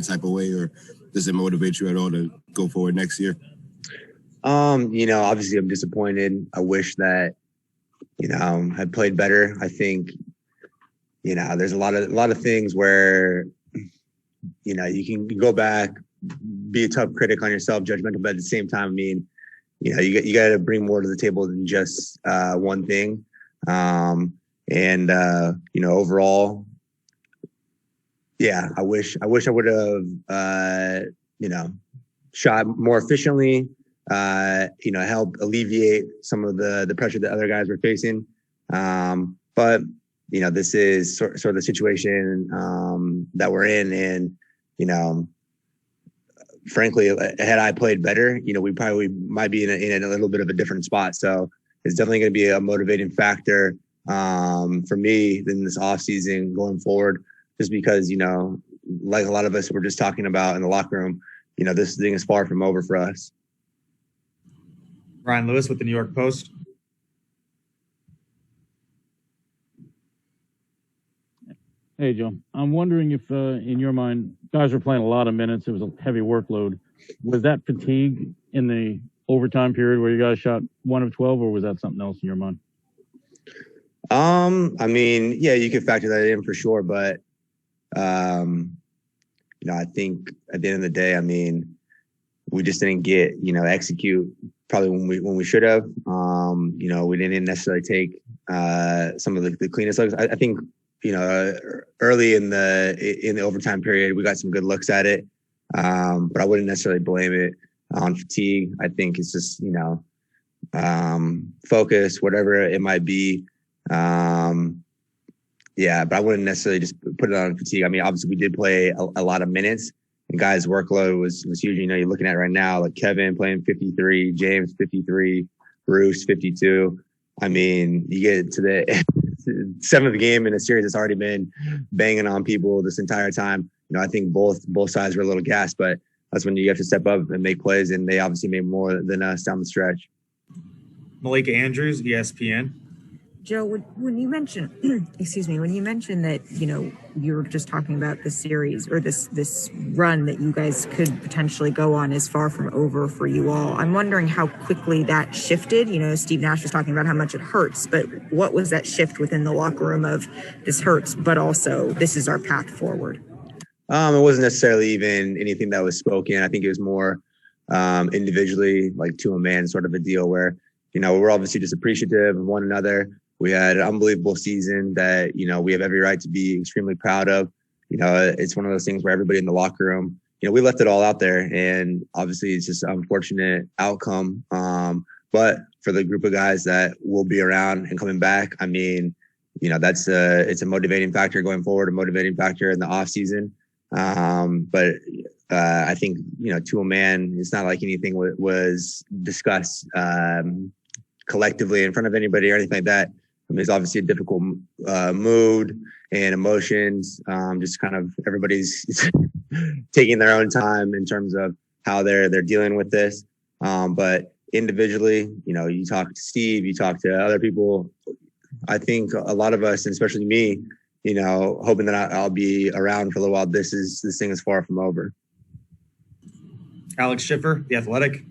type of way, or does it motivate you at all to go forward next year? Obviously I'm disappointed. I wish that, I played better. I think, there's a lot of things where, you can go back, be a tough critic on yourself, judgmental, but at the same time, I mean, you got to bring more to the table than just one thing. Overall, yeah, I wish I would have, shot more efficiently, help alleviate some of the pressure that other guys were facing. But this is sort of the situation that we're in. And, frankly, had I played better, we probably might be in a little bit of a different spot. So it's definitely going to be a motivating factor for me in this offseason going forward, just because, like a lot of us were just talking about in the locker room, this thing is far from over for us. Ryan Lewis with the New York Post. Hey, Joe. I'm wondering if, in your mind, guys were playing a lot of minutes. It was a heavy workload. Was that fatigue in the overtime period where you guys shot 1 of 12, or was that something else in your mind? I mean, yeah, you could factor that in for sure. But, I think at the end of the day, I mean, we just didn't get, execute probably when we should have. We didn't necessarily take some of the cleanest looks. I think, early in the overtime period, we got some good looks at it. But I wouldn't necessarily blame it on fatigue. I think it's just, focus, whatever it might be. But I wouldn't necessarily just put it on fatigue. I mean, obviously we did play a lot of minutes, and guys' workload was huge. You're looking at right now, like Kevin playing 53, James 53, Bruce 52. I mean, you get to the seventh game in a series that's already been banging on people this entire time. I think both sides were a little gassed, but that's when you have to step up and make plays, and they obviously made more than us down the stretch. Malika Andrews, ESPN. Joe, when you mentioned, when you mentioned that, you were just talking about the series or this run that you guys could potentially go on is far from over for you all. I'm wondering how quickly that shifted. Steve Nash was talking about how much it hurts, but what was that shift within the locker room of this hurts, but also this is our path forward? It wasn't necessarily even anything that was spoken. I think it was more individually, like to a man sort of a deal where, we're obviously just appreciative of one another. We had an unbelievable season that, we have every right to be extremely proud of. It's one of those things where everybody in the locker room, we left it all out there, and obviously it's just an unfortunate outcome. But for the group of guys that will be around and coming back, I mean, it's a motivating factor going forward, a motivating factor in the off season. But I think, to a man, it's not like anything was discussed collectively in front of anybody or anything like that. I mean, it's obviously a difficult mood and emotions. Just kind of everybody's taking their own time in terms of how they're dealing with this. But individually, you talk to Steve, you talk to other people. I think a lot of us, and especially me, hoping that I'll be around for a little while. This thing is far from over. Alex Schiffer, The Athletic.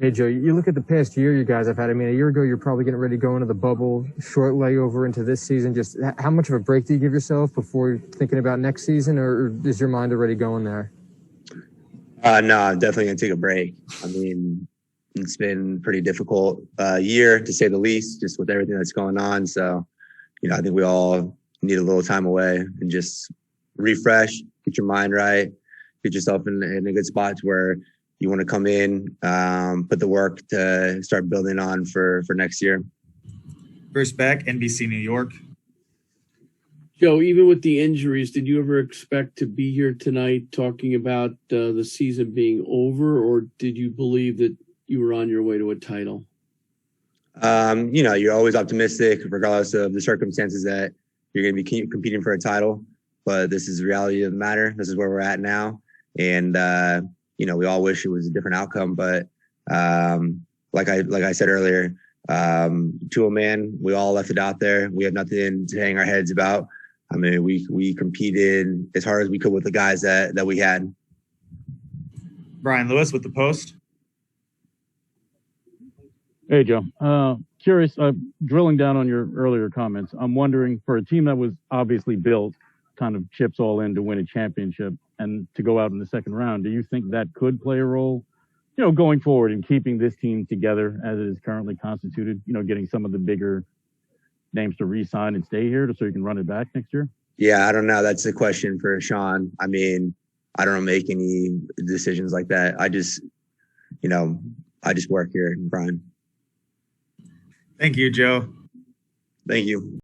Hey, Joe, you look at the past year you guys have had. I mean, a year ago, you're probably getting ready to go into the bubble, short layover into this season. Just how much of a break do you give yourself before thinking about next season, or is your mind already going there? No, I'm definitely going to take a break. I mean, it's been a pretty difficult year, to say the least, just with everything that's going on. So, I think we all need a little time away and just refresh, get your mind right, get yourself in a good spot where you want to come in, put the work to start building on for next year. Bruce Beck, NBC New York. Joe, even with the injuries, did you ever expect to be here tonight talking about the season being over, or did you believe that you were on your way to a title? You're always optimistic regardless of the circumstances that you're going to be competing for a title, but this is the reality of the matter. This is where we're at now. And, we all wish it was a different outcome, but, like I said earlier, to a man, we all left it out there. We have nothing to hang our heads about. I mean, we competed as hard as we could with the guys that we had. Brian Lewis with the Post. Hey, Joe. Curious, drilling down on your earlier comments, I'm wondering, for a team that was obviously built kind of chips all in to win a championship and to go out in the second round, do you think that could play a role, going forward in keeping this team together as it is currently constituted, getting some of the bigger names to re-sign and stay here so you can run it back next year? Yeah, I don't know. That's a question for Sean. I mean, I don't make any decisions like that. I just work here, Brian. Thank you, Joe. Thank you.